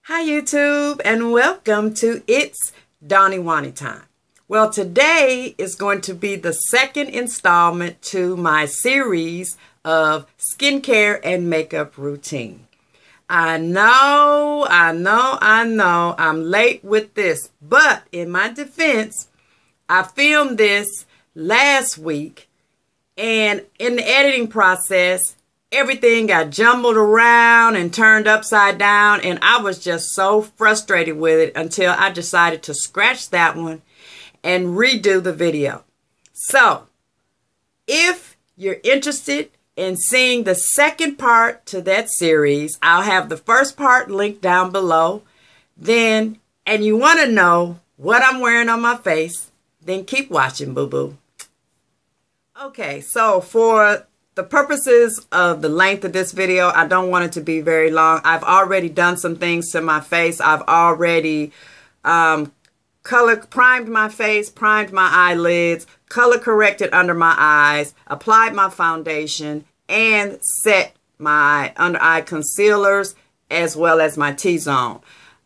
Hi YouTube, and welcome to It's DawnyWawnyTime. Well, today is going to be the second installment to my series of skincare and makeup routine. I know I'm late with this, but in my defense, I filmed this last week, and in the editing process, everything got jumbled around and turned upside down, and I was just so frustrated with it until I decided to scratch that one and redo the video. So, if you're interested in seeing the second part to that series, I'll have the first part linked down below. And you want to know what I'm wearing on my face, then keep watching, boo-boo. Okay, so for the purposes of the length of this video, I don't want it to be very long. I've already done some things to my face. I've already primed my face, primed my eyelids, color corrected under my eyes, applied my foundation, and set my under eye concealers as well as my T-zone.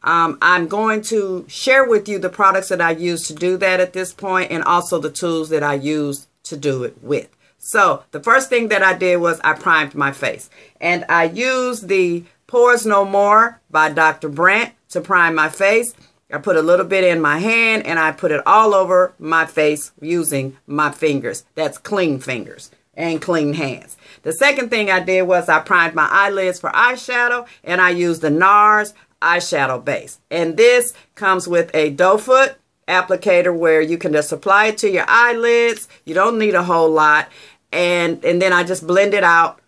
I'm going to share with you the products that I use to do that at this point, and also the tools that I use to do it with. So the first thing that I did was I primed my face, and I used the Pores No More by Dr. Brandt to prime my face. I put a little bit in my hand, and I put it all over my face using my fingers. That's clean fingers and clean hands. The second thing I did was I primed my eyelids for eyeshadow, and I used the NARS eyeshadow base. And this comes with a doe foot applicator where you can just apply it to your eyelids. You don't need a whole lot. And then I just blend it out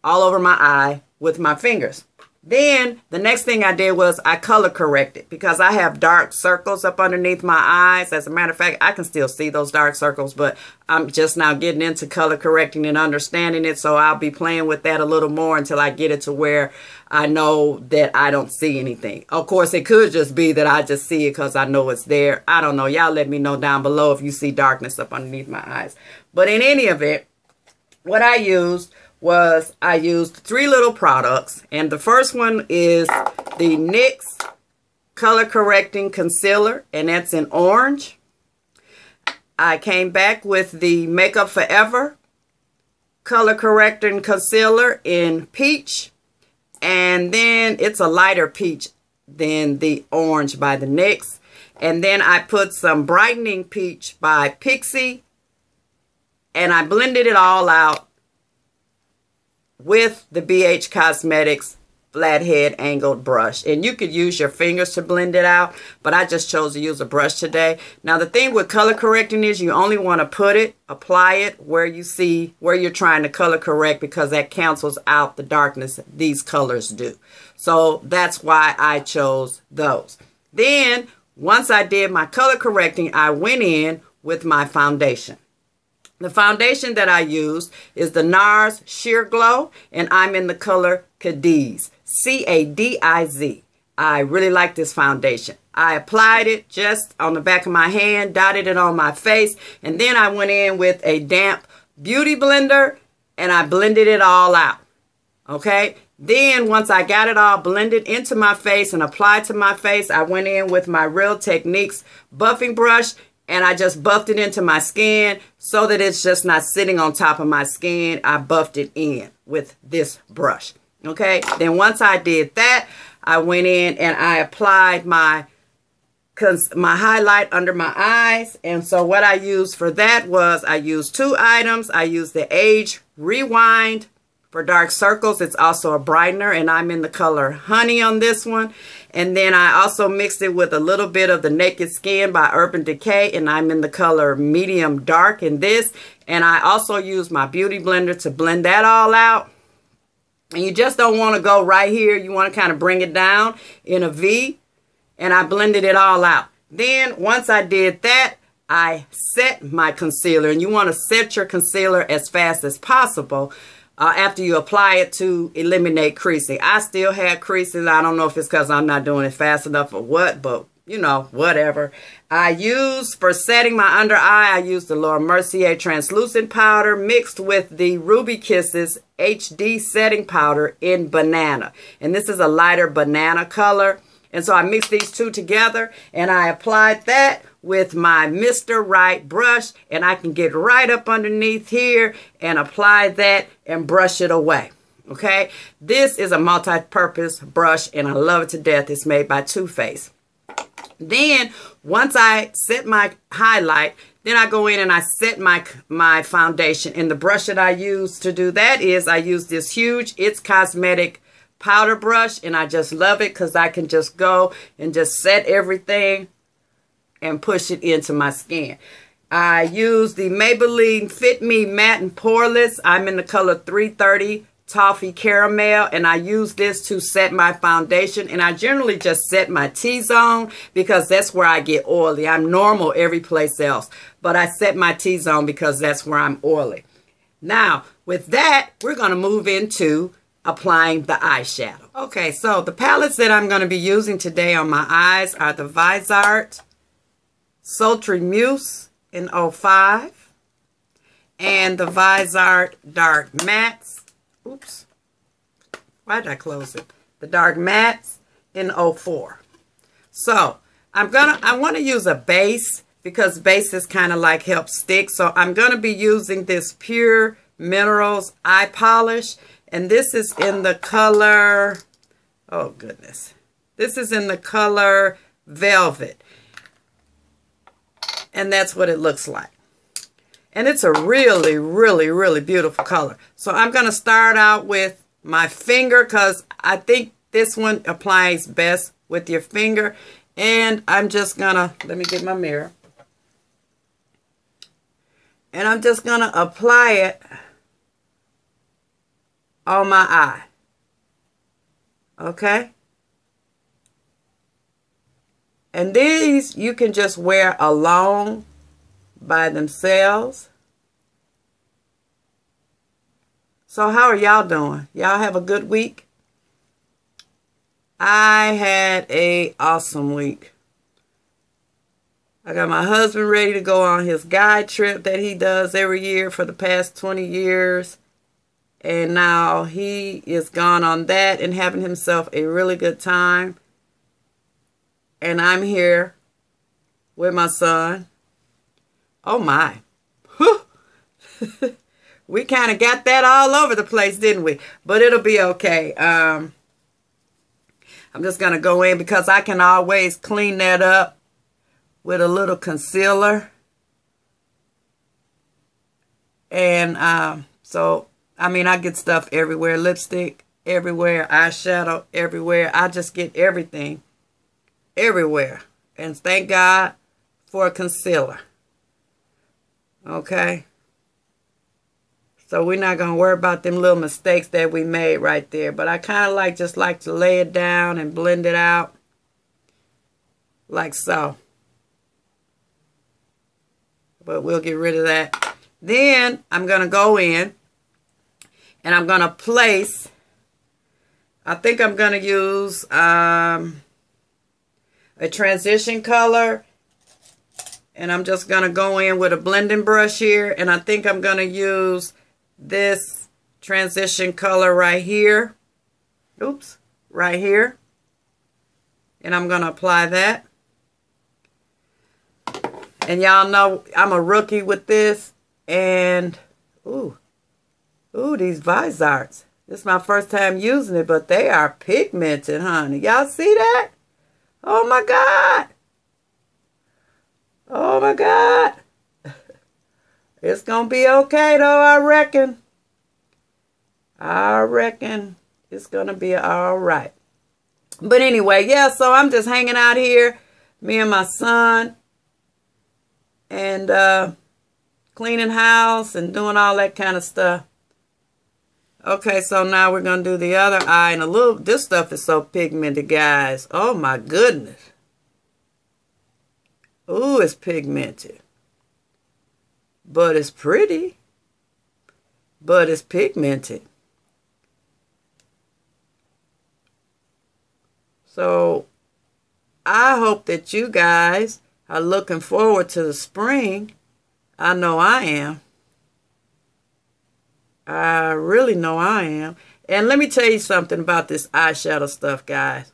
all over my eye with my fingers. Then the next thing I did was I color corrected because I have dark circles up underneath my eyes. As a matter of fact, I can still see those dark circles, but I'm just now getting into color correcting and understanding it. So I'll be playing with that a little more until I get it to where I know that I don't see anything. Of course, it could just be that I just see it because I know it's there. I don't know. Y'all let me know down below if you see darkness up underneath my eyes. But in any event, what I used was I used 3 little products, and the first one is the NYX Color Correcting Concealer, and that's in orange. I came back with the Makeup Forever Color Correcting Concealer in peach, and then it's a lighter peach than the orange by the NYX. And then I put some Brightening Peach by Pixie, and I blended it all out with the BH Cosmetics flathead angled brush. And you could use your fingers to blend it out, but I just chose to use a brush today. Now the thing with color correcting is you only want to apply it where you see where you're trying to color correct, because that cancels out the darkness these colors do. So that's why I chose those. Then once I did my color correcting, I went in with my foundation. The foundation that I used is the NARS Sheer Glow, and I'm in the color Cadiz, C-A-D-I-Z. I really like this foundation. I applied it just on the back of my hand, dotted it on my face, and then I went in with a damp beauty blender, and I blended it all out. Okay? Then once I got it all blended into my face and applied to my face, I went in with my Real Techniques buffing brush, and I just buffed it into my skin so that it's just not sitting on top of my skin. I buffed it in with this brush. Okay. Then once I did that, I went in and I applied my highlight under my eyes. And so what I used for that was I used 2 items. I used the Age Rewind for dark circles. It's also a brightener, and I'm in the color Honey on this one. And then I also mixed it with a little bit of the Naked Skin by Urban Decay, and I'm in the color Medium Dark in this. And I also used my beauty blender to blend that all out. And you just don't want to go right here. You want to kind of bring it down in a V, and I blended it all out. Then once I did that, I set my concealer, and you want to set your concealer as fast as possible after you apply it to eliminate creasing. I still had creases. I don't know if it's because I'm not doing it fast enough or what, but you know, whatever. I use, for setting my under eye, I use the Laura Mercier translucent powder mixed with the Ruby Kisses HD setting powder in banana. And this is a lighter banana color. And so I mixed these two together, and I applied that with my Mr. Right brush, and I can get right up underneath here and apply that and brush it away. Okay, this is a multi-purpose brush, and I love it to death. It's made by Too Faced. Then once I set my highlight, then I go in and I set my foundation. And the brush that I use to do that is I use this huge It's Cosmetic powder brush, and I just love it because I can just go and just set everything and push it into my skin. I use the Maybelline Fit Me Matte and Poreless. I'm in the color 330 Toffee Caramel, and I use this to set my foundation. And I generally just set my T-zone because that's where I get oily. I'm normal every place else, but I set my T-zone because that's where I'm oily. Now, with that, we're going to move into applying the eyeshadow. Okay, so the palettes that I'm going to be using today on my eyes are the Vizart Sultry Mousse in 05 and the Vizart Dark Mattes. Oops. Why did I close it? The Dark Mattes in 04. So I want to use a base because bases kind of like help stick. So I'm going to be using this Pure Minerals eye polish, and this is in the color, oh goodness, this is in the color Velvet, and that's what it looks like. And it's a really, really, really beautiful color. So I'm going to start out with my finger because I think this one applies best with your finger. And I'm just going to, let me get my mirror. And I'm just going to apply it on my eye. Okay? And these you can just wear alone by themselves. So how are y'all doing? Y'all have a good week? I had a awesome week. I got my husband ready to go on his guide trip that he does every year for the past 20 years. And now he is gone on that and having himself a really good time. And I'm here with my son. Oh my. We kind of got that all over the place, didn't we? But it'll be okay. I'm just going to go in because I can always clean that up with a little concealer. And so, I mean, I get stuff everywhere. Lipstick everywhere. Eyeshadow everywhere. I just get everything everywhere. And thank God for a concealer. Okay. So we're not going to worry about them little mistakes that we made right there. But I kind of just like to lay it down and blend it out. Like so. But we'll get rid of that. Then I'm going to go in. And I'm going to place. I think I'm going to use a transition color. And I'm just going to go in with a blending brush here. And I think I'm going to use this transition color right here. Oops. Right here. And I'm going to apply that. And y'all know I'm a rookie with this. And, ooh, these Vizarts. This is my first time using it, but they are pigmented, honey. Y'all see that? Oh, my God. Oh, my God. It's going to be okay, though, I reckon. I reckon it's going to be all right. But anyway, yeah, so I'm just hanging out here, me and my son, and cleaning house and doing all that kind of stuff. Okay, so now we're going to do the other eye. And this stuff is so pigmented, guys. Oh, my goodness. Ooh, it's pigmented. But it's pretty. But it's pigmented. So, I hope that you guys are looking forward to the spring. I know I am. I really know I am. And let me tell you something about this eyeshadow stuff, guys.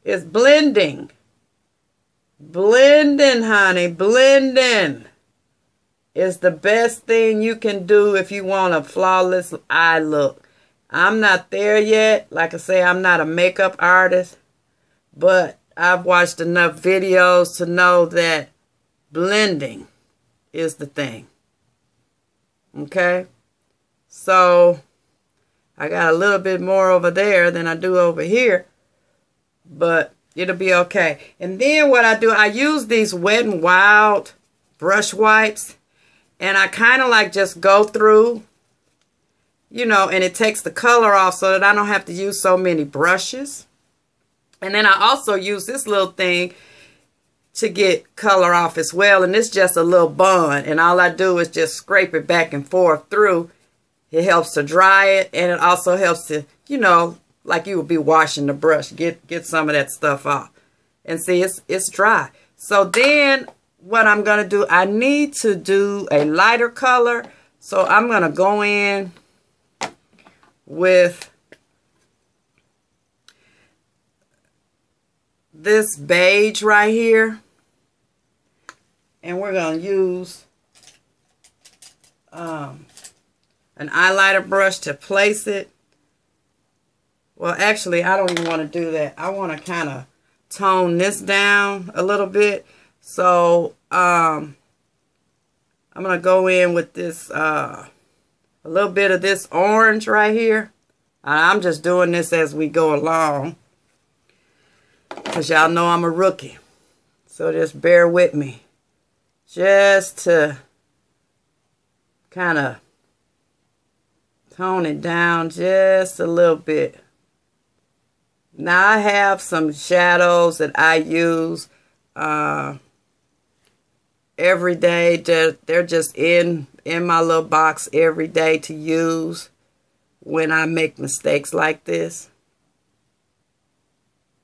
is blending. Blending, honey. Blending is the best thing you can do if you want a flawless eye look. I'm not there yet. Like I say, I'm not a makeup artist. But I've watched enough videos to know that blending is the thing. Okay? So, I got a little bit more over there than I do over here. But it'll be okay. And then what I do, I use these Wet n Wild brush wipes. And I kind of like just go through, you know, and it takes the color off so that I don't have to use so many brushes. And then I also use this little thing to get color off as well. And it's just a little bun. And all I do is just scrape it back and forth through. It helps to dry it. And it also helps to, you know, like you would be washing the brush. Get some of that stuff off. And see, it's dry. So then what I'm going to do, I need to do a lighter color. So I'm going to go in with this beige right here. And we're going to use an highlighter brush to place it. Well, actually, I don't even want to do that. I want to kind of tone this down a little bit. So, I'm going to go in with this, a little bit of this orange right here. I'm just doing this as we go along, because y'all know I'm a rookie. So just bear with me. Just to kind of tone it down just a little bit. Now I have some shadows that I use every day. They're just in my little box every day to use when I make mistakes like this.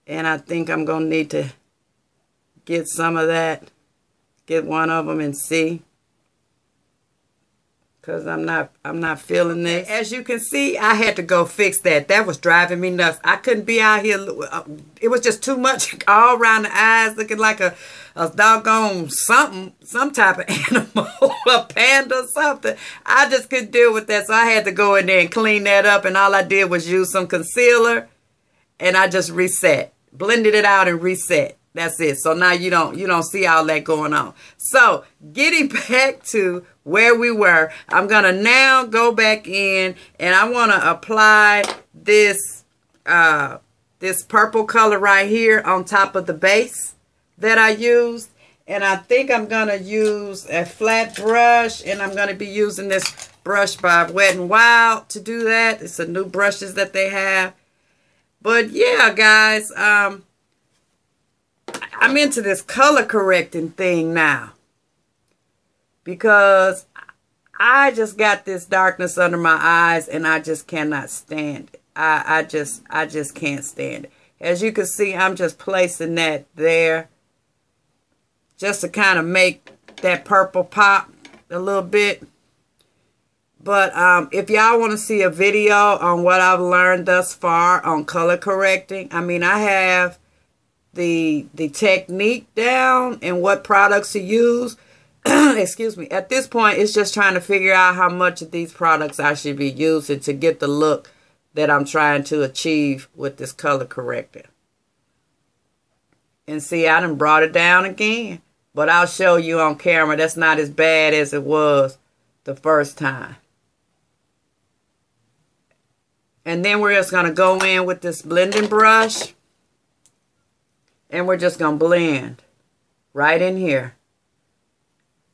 And I think I'm going to need to get some of that. Get one of them and see. Because I'm not feeling this. As you can see, I had to go fix that. That was driving me nuts. I couldn't be out here. It was just too much all around the eyes, looking like a doggone something, some type of animal, a panda or something. I just couldn't deal with that. So I had to go in there and clean that up. And all I did was use some concealer. And I just reset. Blended it out and reset. That's it. So now you don't see all that going on. So getting back to where we were, I'm going to now go back in and I want to apply this this purple color right here on top of the base that I used. And I think I'm going to use a flat brush, and I'm going to be using this brush by Wet n Wild to do that. It's the new brushes that they have. But yeah, guys, I'm into this color correcting thing now, because I just got this darkness under my eyes and I just cannot stand it. I just can't stand it. As you can see, I'm just placing that there just to kind of make that purple pop a little bit. But if y'all want to see a video on what I've learned thus far on color correcting, I mean, I have the technique down and what products to use. Excuse me. At this point, it's just trying to figure out how much of these products I should be using to get the look that I'm trying to achieve with this color corrector. And see, I done brought it down again. But I'll show you on camera. That's not as bad as it was the first time. And then we're just going to go in with this blending brush. And we're just going to blend right in here.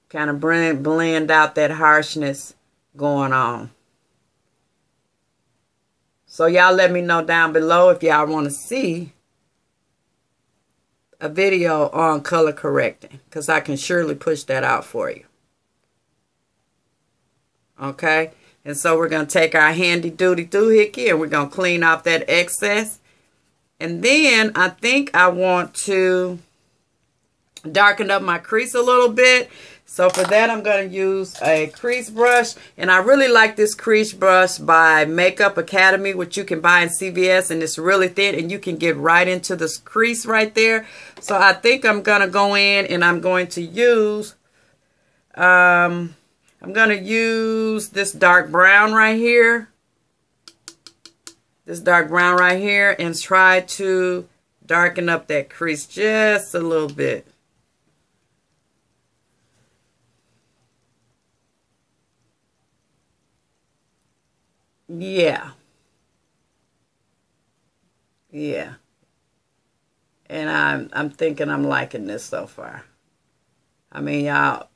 Kind of blend out that harshness going on. So y'all let me know down below if y'all want to see a video on color correcting, because I can surely push that out for you. Okay? And so we're going to take our handy doody doohickey and we're going to clean off that excess. And then I think I want to darken up my crease a little bit. So for that, I'm going to use a crease brush. And I really like this crease brush by Makeup Academy, which you can buy in CVS. And it's really thin and you can get right into this crease right there. So I think I'm going to go in and I'm going to use, this dark brown right here. This dark brown right here. And try to darken up that crease just a little bit. Yeah. Yeah. And I'm thinking I'm liking this so far. I mean, y'all,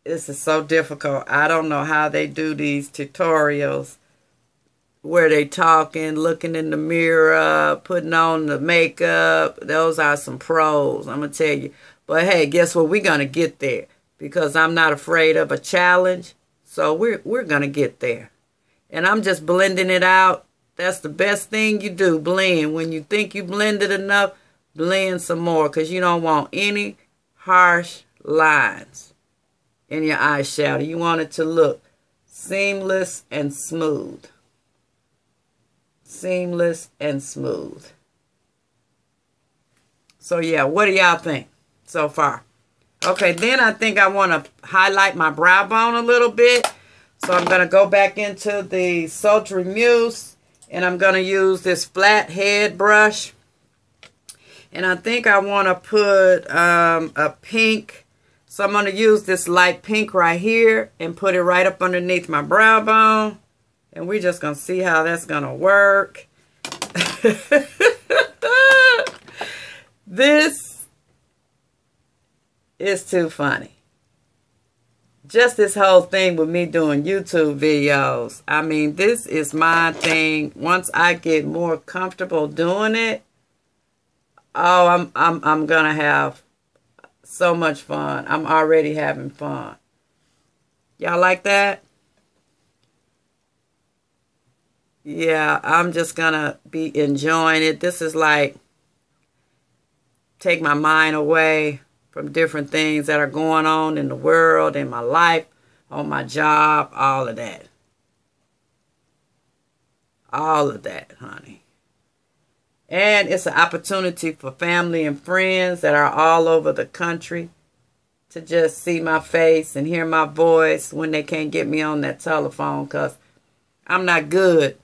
this is so difficult. I don't know how they do these tutorials where they talking, looking in the mirror, putting on the makeup. Those are some pros, I'm going to tell you. But hey, guess what? We're going to get there because I'm not afraid of a challenge. So we're going to get there. And I'm just blending it out. That's the best thing you do, blend. When you think you blended enough, blend some more because you don't want any harsh lines in your eyeshadow. You want it to look seamless and smooth. Seamless and smooth. So yeah, what do y'all think so far? Okay, then I think I want to highlight my brow bone a little bit. So I'm going to go back into the Sultry Mousse and I'm going to use this flat head brush. And I think I want to put a pink. So I'm going to use this light pink right here and put it right up underneath my brow bone. And we're just going to see how that's going to work. This is too funny. Just this whole thing with me doing YouTube videos. I mean, this is my thing. Once I get more comfortable doing it, oh, I'm going to have so much fun. I'm already having fun. Y'all like that? Yeah, I'm just going to be enjoying it. This is like take my mind away from different things that are going on in the world, in my life, on my job, all of that. All of that, honey. And it's an opportunity for family and friends that are all over the country to just see my face and hear my voice when they can't get me on that telephone because I'm not good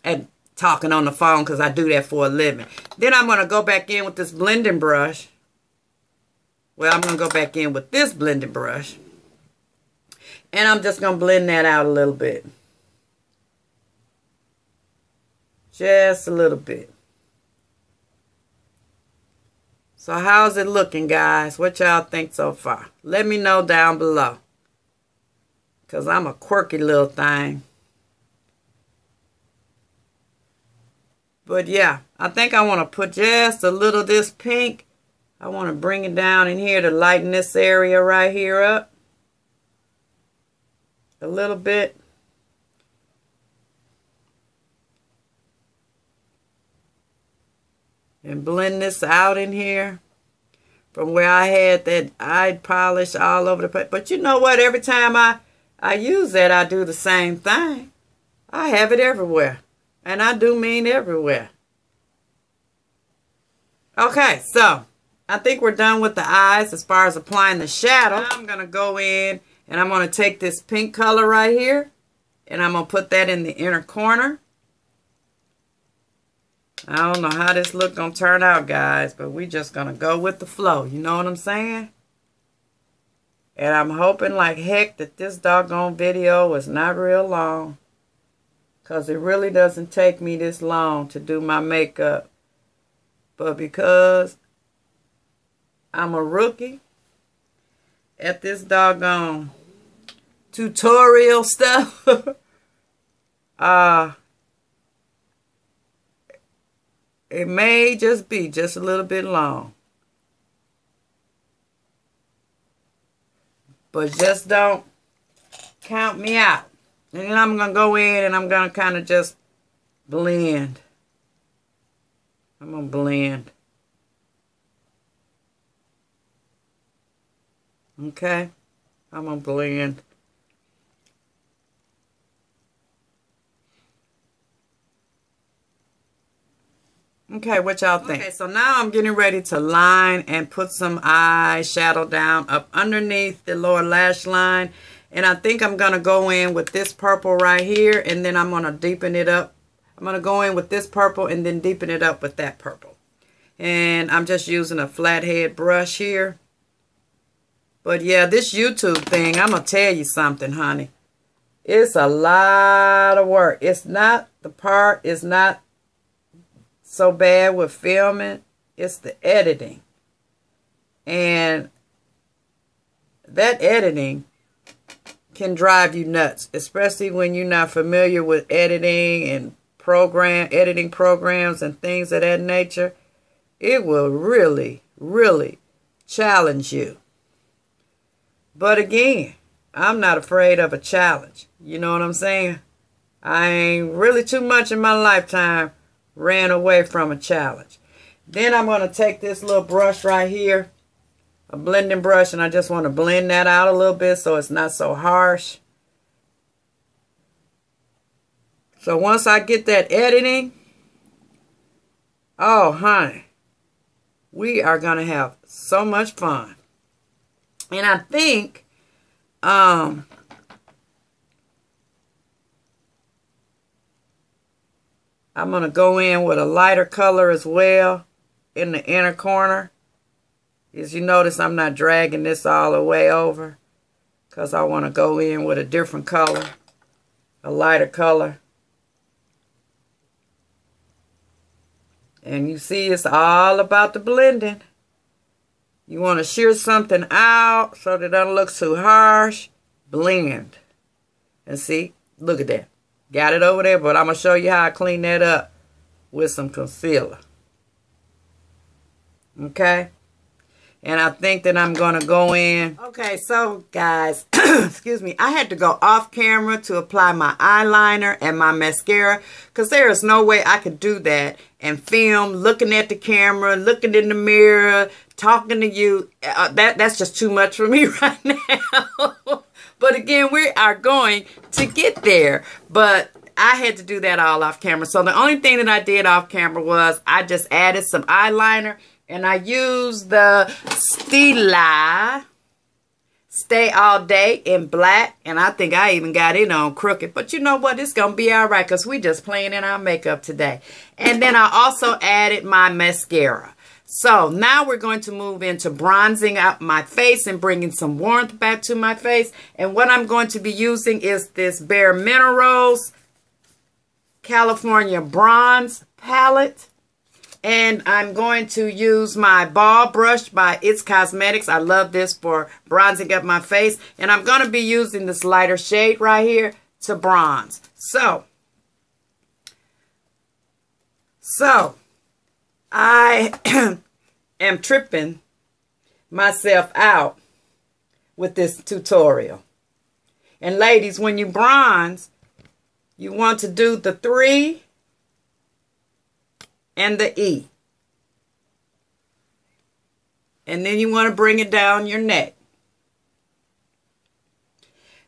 at talking on the phone because I do that for a living. Then I'm going to go back in with this blending brush. Well, I'm going to go back in with this blending brush. And I'm just going to blend that out a little bit. Just a little bit. So how's it looking, guys? What y'all think so far? Let me know down below. Because I'm a quirky little thing. But yeah, I think I want to put just a little of this pink. I want to bring it down in here to lighten this area right here up. A little bit. And blend this out in here. From where I had that eye polish all over the place. But you know what? Every time I use that, I do the same thing. I have it everywhere. And I do mean everywhere. Okay, so I think we're done with the eyes as far as applying the shadow. Now I'm going to go in and I'm going to take this pink color right here. And I'm going to put that in the inner corner. I don't know how this look going to turn out, guys. But we just going to go with the flow. You know what I'm saying? And I'm hoping like heck that this doggone video is not real long. Because it really doesn't take me this long to do my makeup. But because I'm a rookie at this doggone tutorial stuff, it may just be just a little bit long. But just don't count me out. And then I'm going to go in and I'm going to kind of just blend. I'm going to blend. Okay. I'm going to blend. Okay, what y'all think? Okay, so now I'm getting ready to line and put some eyeshadow down up underneath the lower lash line. And I think I'm going to go in with this purple right here, and then I'm going to deepen it up. I'm going to go in with this purple and then deepen it up with that purple. And I'm just using a flathead brush here. But yeah, this YouTube thing, I'm going to tell you something, honey. It's a lot of work. It's not, the part is not so bad with filming. It's the editing. And that editing can drive you nuts, especially when you're not familiar with editing and editing programs and things of that nature. It will really, really challenge you. But again, I'm not afraid of a challenge. You know what I'm saying? I ain't really too much in my lifetime ran away from a challenge. Then I'm going to take this little brush right here, a blending brush, and I just want to blend that out a little bit so it's not so harsh. So once I get that editing, oh honey, we are going to have so much fun. And I think I'm going to go in with a lighter color as well in the inner corner. As you notice, I'm not dragging this all the way over because I want to go in with a different color, a lighter color. And you see, it's all about the blending. You want to shear something out so that it doesn't look too harsh. Blend. And see, look at that. Got it over there, but I'm going to show you how I clean that up with some concealer. Okay? And I think that I'm going to go in. Okay, so guys, excuse me. I had to go off camera to apply my eyeliner and my mascara because there is no way I could do that and film looking at the camera, looking in the mirror, talking to you. That's just too much for me right now. But again, we are going to get there. But I had to do that all off camera. So the only thing that I did off camera was I just added some eyeliner. And I used the Stila Stay All Day in black. And I think I even got it on crooked. But you know what? It's going to be all right because we just playing in our makeup today. And then I also added my mascara. So now we're going to move into bronzing out my face and bringing some warmth back to my face. And what I'm going to be using is this Bare Minerals California Bronze Palette. And I'm going to use my ball brush by It's Cosmetics. I love this for bronzing up my face. And I'm going to be using this lighter shade right here to bronze. So I am tripping myself out with this tutorial. And ladies, when you bronze, you want to do the 3 and the E. And then you want to bring it down your neck.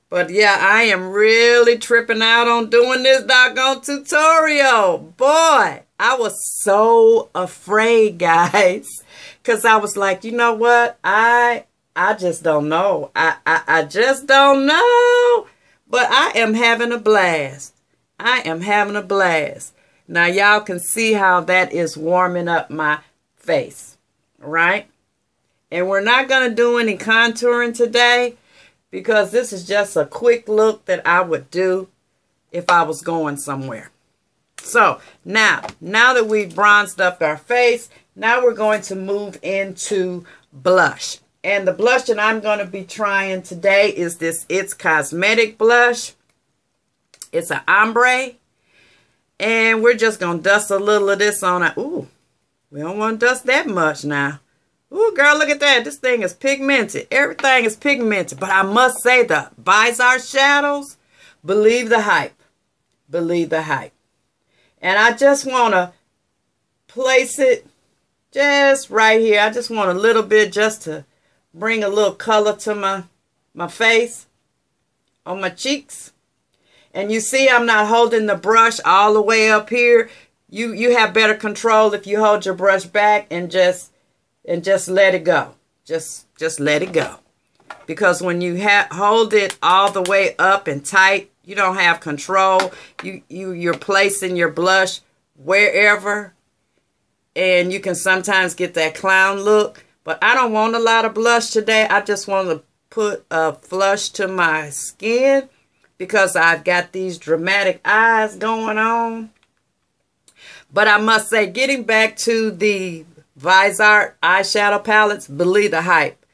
But yeah, I am really tripping out on doing this doggone tutorial. Boy, I was so afraid, guys. Because I was like, you know what? I just don't know. I just don't know. But I am having a blast. I am having a blast. Now, y'all can see how that is warming up my face, right? And we're not going to do any contouring today because this is just a quick look that I would do if I was going somewhere. So, now that we've bronzed up our face, now we're going to move into blush. And the blush that I'm going to be trying today is this It's Cosmetic blush. It's an ombre. And we're just going to dust a little of this on it. Ooh, we don't want to dust that much now. Ooh, girl, look at that. This thing is pigmented. Everything is pigmented. But I must say the Bizarre shadows, believe the hype. Believe the hype. And I just want to place it just right here. I just want a little bit just to bring a little color to my face, on my cheeks. And you see I'm not holding the brush all the way up here. You have better control if you hold your brush back and just let it go. Just let it go. Because when you hold it all the way up and tight, you don't have control. You're placing your blush wherever, and you can sometimes get that clown look. But I don't want a lot of blush today. I just want to put a flush to my skin because I've got these dramatic eyes going on. But I must say, getting back to the Art eyeshadow palettes, believe the hype.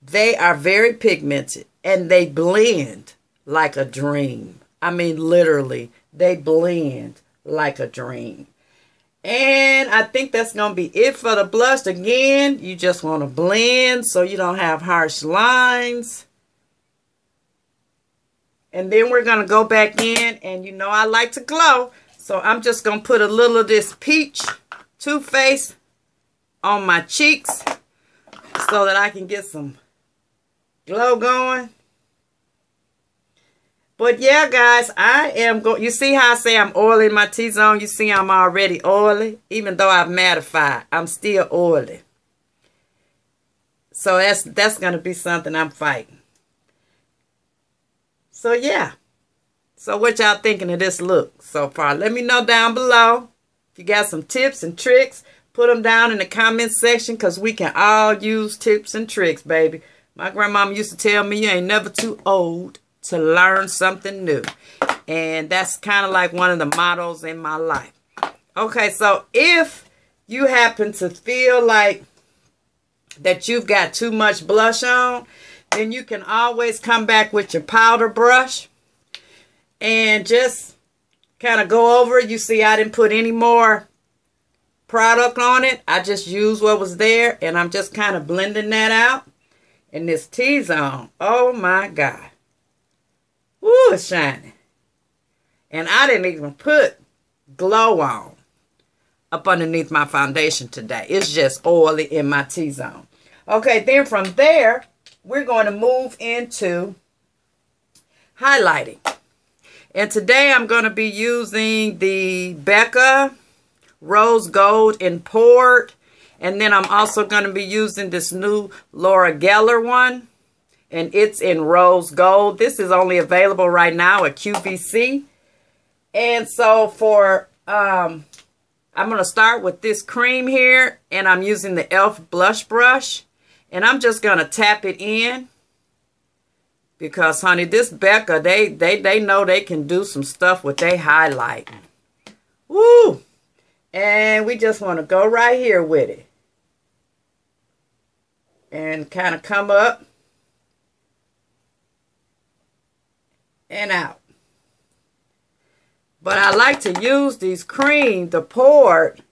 They are very pigmented and they blend like a dream. I mean, literally, they blend like a dream. And I think that's going to be it for the blush. Again, you just want to blend so you don't have harsh lines. And then we're going to go back in, and you know I like to glow. So I'm just going to put a little of this peach Too Faced on my cheeks so that I can get some glow going. But yeah, guys, I am going. You see how I say I'm oily in my T-zone? You see I'm already oily. Even though I've mattified, I'm still oily. So that's going to be something I'm fighting. So yeah. So what y'all thinking of this look so far? Let me know down below. If you got some tips and tricks, put them down in the comment section, because we can all use tips and tricks, baby. My grandmama used to tell me you ain't never too old to learn something new. And that's kind of like one of the mottos in my life. Okay, so if you happen to feel like that you've got too much blush on, then you can always come back with your powder brush and just kind of go over it. You see I didn't put any more product on it. I just used what was there, and I'm just kind of blending that out. And this T-zone, oh my God. Ooh, it's shining. And I didn't even put glow on up underneath my foundation today. It's just oily in my T-zone. Okay, then from there, we're going to move into highlighting. And today I'm going to be using the Becca Rose Gold in Poured. And then I'm also going to be using this new Laura Geller one. And it's in Rose Gold. This is only available right now at QVC. And so for, I'm going to start with this cream here. And I'm using the e.l.f. blush brush. And I'm just going to tap it in. Because, honey, this Becca, they know they can do some stuff with their highlighting. Woo! And we just want to go right here with it. And kind of come up. And out. But I like to use these cream, the Poured,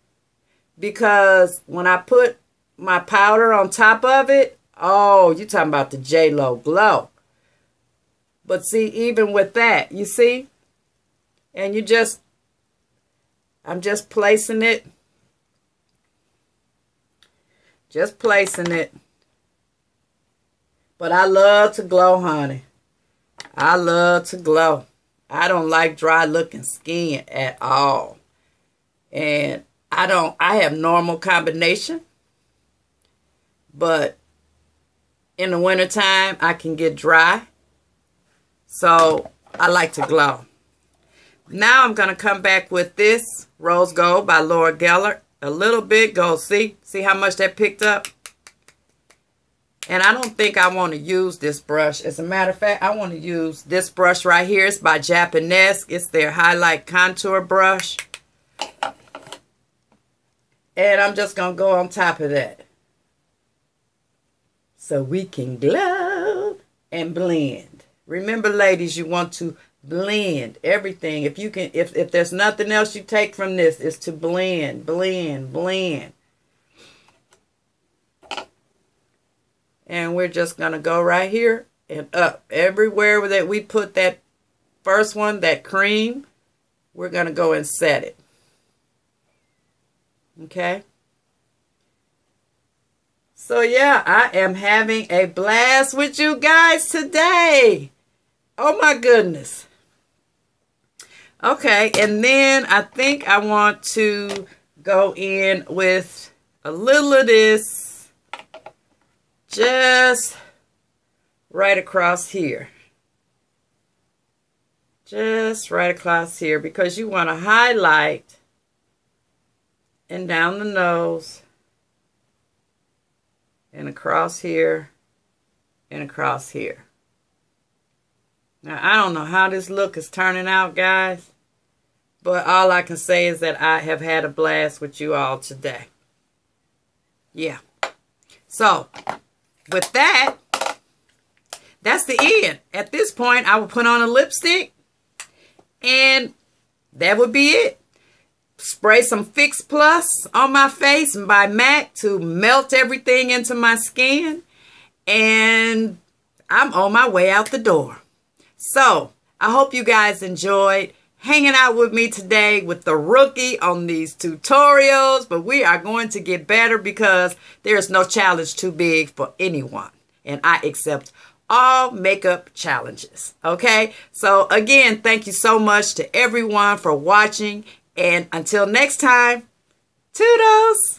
because when I put my powder on top of it, oh, you're talking about the J-Lo glow. But see, even with that, you see? And I'm just placing it. Just placing it. But I love to glow, honey. I love to glow. I don't like dry looking skin at all. And I have normal combination. But in the wintertime, I can get dry. So I like to glow. Now I'm going to come back with this Rose Gold by Laura Geller. A little bit gold. See how much that picked up? And I don't think I want to use this brush. As a matter of fact, I want to use this brush right here. It's by Japanese. It's their highlight contour brush. And I'm just going to go on top of that. So we can glow and blend. Remember, ladies, you want to blend everything. If you can, if there's nothing else you take from this, is to blend, blend, blend. And we're just going to go right here and up. Everywhere that we put that first one, that cream, we're going to go and set it. Okay? So yeah, I am having a blast with you guys today. Oh my goodness. Okay, and then I think I want to go in with a little of this just right across here. Just right across here, because you want to highlight and down the nose and across here and across here. Now, I don't know how this look is turning out, guys, but all I can say is that I have had a blast with you all today. Yeah. So, with that, that's the end. At this point, I will put on a lipstick, and that would be it. Spray some Fix Plus on my face and by MAC to melt everything into my skin. And I'm on my way out the door. So, I hope you guys enjoyed hanging out with me today with the rookie on these tutorials. But we are going to get better, because there is no challenge too big for anyone. And I accept all makeup challenges. Okay? So, again, thank you so much to everyone for watching. And until next time, toodles!